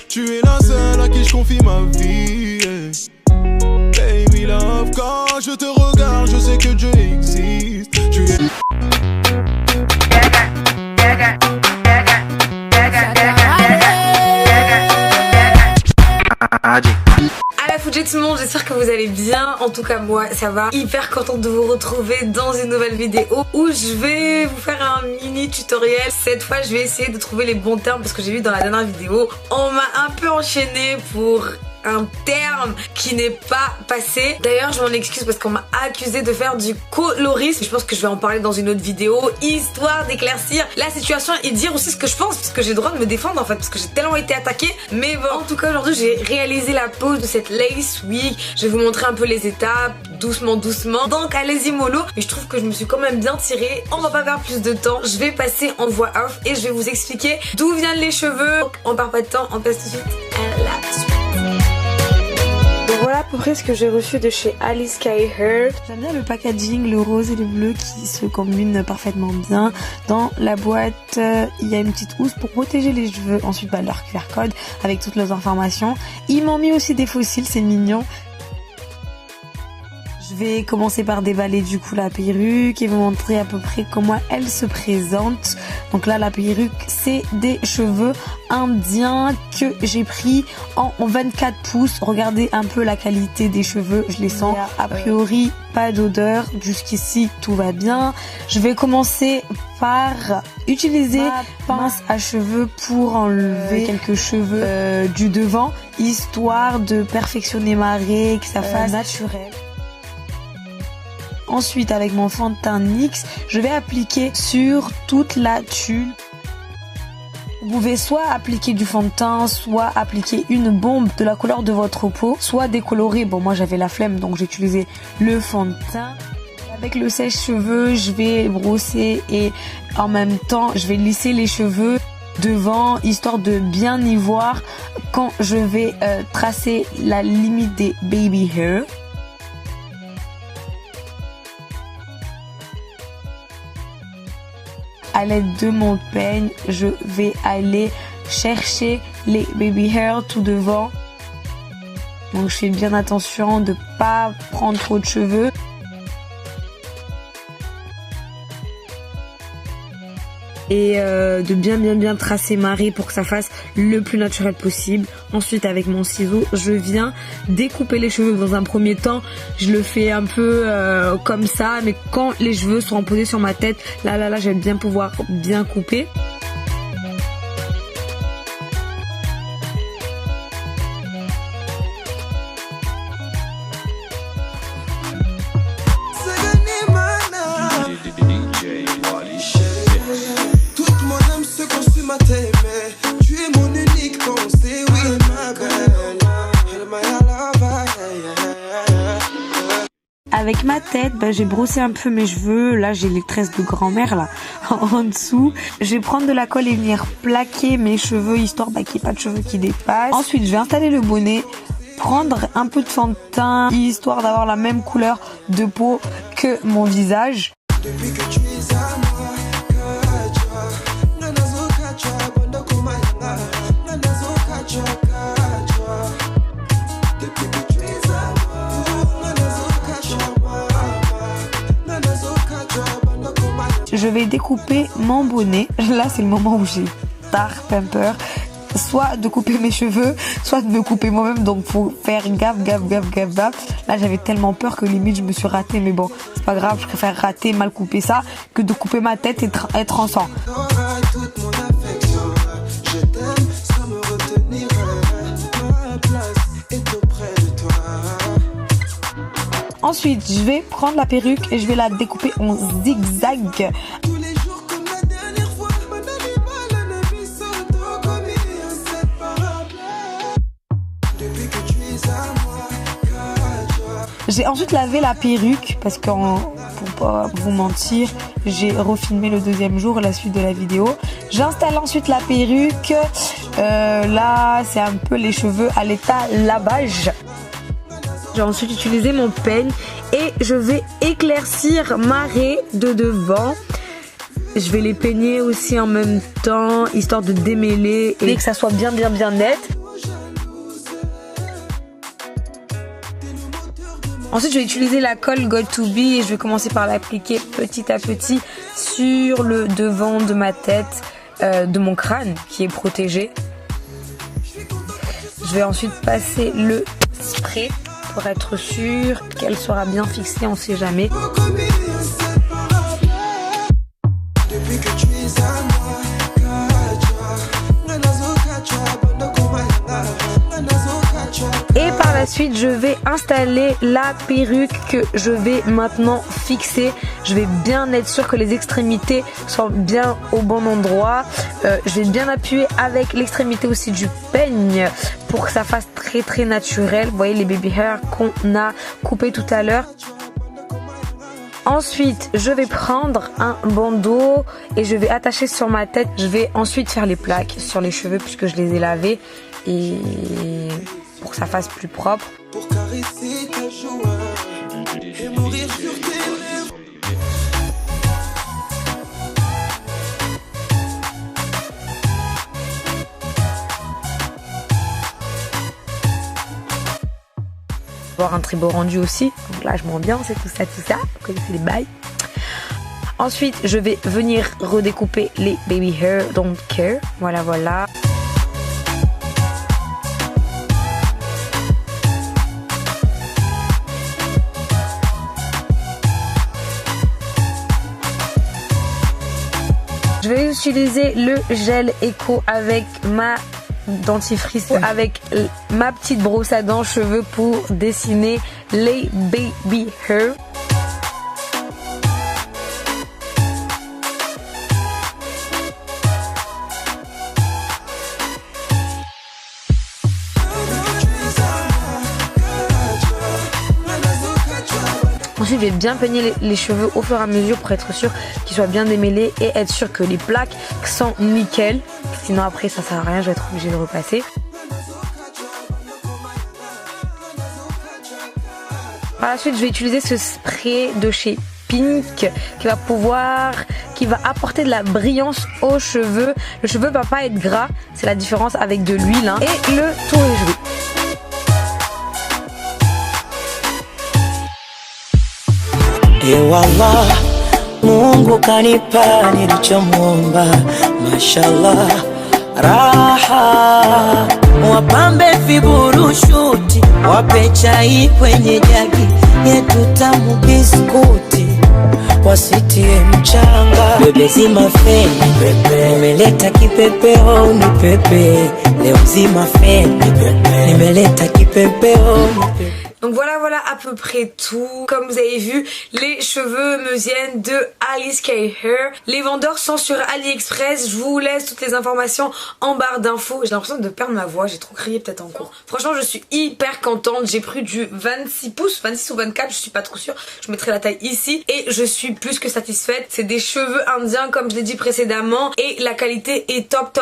Tu es la seule à qui je confie ma vie, baby love, quand je te regarde, je sais que Dieu existe. Tu es... Salut tout le monde, j'espère que vous allez bien. En tout cas moi ça va. Hyper contente de vous retrouver dans une nouvelle vidéo où je vais vous faire un mini tutoriel. Cette fois je vais essayer de trouver les bons termes parce que j'ai vu dans la dernière vidéo on m'a un peu enchaîné pour un terme qui n'est pas passé. D'ailleurs je m'en excuse parce qu'on m'a accusé de faire du colorisme. Je pense que je vais en parler dans une autre vidéo, histoire d'éclaircir la situation et dire aussi ce que je pense, parce que j'ai le droit de me défendre en fait, parce que j'ai tellement été attaquée. Mais bon, en tout cas aujourd'hui j'ai réalisé la pose de cette lace wig. Je vais vous montrer un peu les étapes, doucement donc allez-y mollo. Mais je trouve que je me suis quand même bien tirée. On va pas perdre plus de temps, je vais passer en voix off et je vais vous expliquer d'où viennent les cheveux. Donc on perd pas de temps, on passe tout de suite à la suite. Voilà à peu près ce que j'ai reçu de chez Alice Sky Hair. J'aime bien le packaging, le rose et le bleu qui se combinent parfaitement bien. Dans la boîte, il y a une petite housse pour protéger les cheveux. Ensuite, leur QR code avec toutes les informations. Ils m'ont mis aussi des fossiles, c'est mignon. Je vais commencer par déballer du coup la perruque et vous montrer à peu près comment elle se présente. Donc là la perruque c'est des cheveux indiens que j'ai pris en 24 pouces. Regardez un peu la qualité des cheveux, je les sens. A priori pas d'odeur, jusqu'ici tout va bien. Je vais commencer par utiliser ma pince à cheveux pour enlever quelques cheveux du devant, histoire de perfectionner ma raie, que ça fasse naturel. Ensuite, avec mon fond de teint NYX, je vais appliquer sur toute la tulle. Vous pouvez soit appliquer du fond de teint, soit appliquer une bombe de la couleur de votre peau, soit décolorer. Bon, moi j'avais la flemme, donc j'ai utilisé le fond de teint. Avec le sèche-cheveux, je vais brosser et en même temps, je vais lisser les cheveux devant, histoire de bien y voir quand je vais tracer la limite des baby hair. À l'aide de mon peigne, je vais aller chercher les baby hair tout devant. Donc je fais bien attention de pas prendre trop de cheveux. Et de bien tracer ma raie pour que ça fasse le plus naturel possible. Ensuite avec mon ciseau je viens découper les cheveux. Dans un premier temps je le fais un peu comme ça, mais quand les cheveux seront posés sur ma tête, là je vais bien pouvoir bien couper. Avec ma tête, j'ai brossé un peu mes cheveux. Là, j'ai les tresses de grand-mère là en dessous. Je vais prendre de la colle et venir plaquer mes cheveux histoire qu'il n'y ait pas de cheveux qui dépassent. Ensuite, je vais installer le bonnet, prendre un peu de fond de teint histoire d'avoir la même couleur de peau que mon visage. Depuis que tu es à moi, je vais découper mon bonnet. Là, c'est le moment où j'ai un peur. Soit de couper mes cheveux, soit de me couper moi-même. Donc, faut faire gaffe. Là, j'avais tellement peur que limite, je me suis ratée. Mais bon, c'est pas grave. Je préfère rater, mal couper ça, que de couper ma tête et être en sang. Ensuite, je vais prendre la perruque et je vais la découper en zigzag. J'ai ensuite lavé la perruque parce que, pour pas vous mentir, j'ai refilmé le deuxième jour la suite de la vidéo. J'installe ensuite la perruque. Là, c'est un peu les cheveux à l'état lavage. J'ai ensuite utilisé mon peigne et je vais éclaircir ma raie de devant. Je vais les peigner aussi en même temps, histoire de démêler et que ça soit bien net. Ensuite, je vais utiliser la colle Got2b et je vais commencer par l'appliquer petit à petit sur le devant de ma tête, de mon crâne qui est protégé. Je vais ensuite passer le spray pour être sûr qu'elle sera bien fixée, on sait jamais. Et par la suite, je vais installer la perruque que je vais maintenant fixer. Je vais bien être sûr que les extrémités sont bien au bon endroit. Je vais bien appuyer avec l'extrémité aussi du peigne pour que ça fasse très naturel. Vous voyez les baby hair qu'on a coupé tout à l'heure. Ensuite, je vais prendre un bandeau et je vais attacher sur ma tête. Je vais ensuite faire les plaques sur les cheveux puisque je les ai lavés et pour que ça fasse plus propre. Pour caresser ta joie et mourir sur tes lèvres. Avoir un très beau rendu aussi. Donc là, je m'ambiance et tout ça. Vous connaissez les bails. Ensuite, je vais venir redécouper les baby hair, don't care. Voilà. Je vais utiliser le gel Eco avec ma dentifrice, avec ma petite brosse à dents cheveux pour dessiner les baby hair. Ensuite, je vais bien peigner les cheveux au fur et à mesure pour être sûr qu'ils soient bien démêlés et être sûr que les plaques sont nickel. Sinon après ça sert à rien, je vais être obligée de repasser. Par la suite, je vais utiliser ce spray de chez Pink qui va apporter de la brillance aux cheveux. Le cheveu va pas être gras, c'est la différence avec de l'huile hein. Et le tour est joué. Ewala, Mungu kanipa nilichomuomba, mashallah, raha, wapambe viburushuti, wape chai kwenye jagi, yetu tamu biskuti, wasitie mchanga, bebe zima feni, nimeleta kipepeo ni pepe, leo zima feni, nimeleta kipepeo ni pepe. Donc voilà à peu près tout. Comme vous avez vu, les cheveux me viennent de Alice K Hair. Les vendeurs sont sur AliExpress. Je vous laisse toutes les informations en barre d'infos. J'ai l'impression de perdre ma voix, j'ai trop crié peut-être en cours. Franchement, je suis hyper contente. J'ai pris du 26 pouces, 26 ou 24, je suis pas trop sûre. Je mettrai la taille ici et je suis plus que satisfaite. C'est des cheveux indiens comme je l'ai dit précédemment et la qualité est top.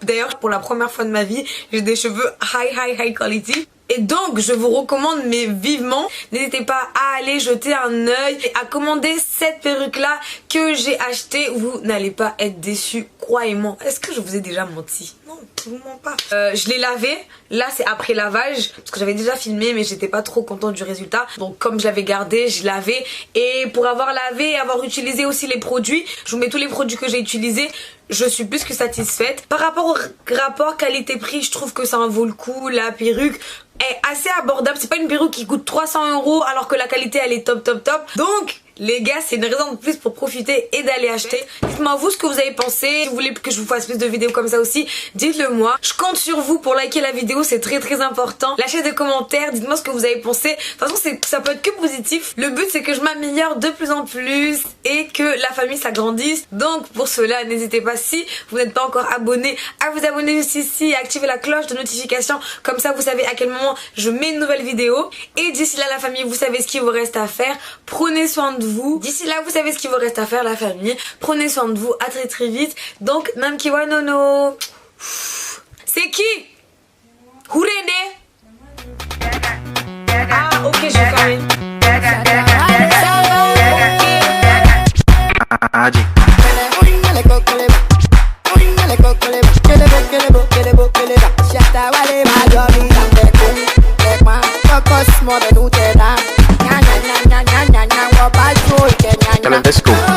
D'ailleurs, pour la première fois de ma vie, j'ai des cheveux high quality. Et donc je vous recommande mais vivement, n'hésitez pas à aller jeter un œil et à commander cette perruque là que j'ai achetée. Vous n'allez pas être déçus, croyez-moi. Est-ce que je vous ai déjà menti? Non, je vous mens pas. Je l'ai lavé, là c'est après lavage parce que j'avais déjà filmé mais j'étais pas trop contente du résultat. Donc comme je l'avais gardé, je lavais et pour avoir lavé et avoir utilisé aussi les produits, je vous mets tous les produits que j'ai utilisés. Je suis plus que satisfaite. Par rapport au rapport qualité-prix, je trouve que ça en vaut le coup. La perruque est assez abordable. C'est pas une perruque qui coûte 300 € alors que la qualité elle est top. Donc les gars, c'est une raison de plus pour profiter et d'aller acheter. Dites-moi vous ce que vous avez pensé. Si vous voulez que je vous fasse plus de vidéos comme ça aussi, dites-le moi. Je compte sur vous pour liker la vidéo, c'est très important. Lâchez des commentaires, dites-moi ce que vous avez pensé. De toute façon, ça peut être que positif. Le but c'est que je m'améliore de plus en plus et que la famille s'agrandisse. Donc pour cela, n'hésitez pas, si vous n'êtes pas encore abonné, à vous abonner juste ici et activer la cloche de notification. Comme ça, vous savez à quel moment je mets une nouvelle vidéo. Et d'ici là, la famille, vous savez ce qu'il vous reste à faire. Prenez soin de vous. D'ici là, vous savez ce qu'il vous reste à faire, la famille. Prenez soin de vous. À très vite. Donc, Namkiwa Nono. C'est qui? Hourene? Ah, ok, je vais faire une. More than Let's go.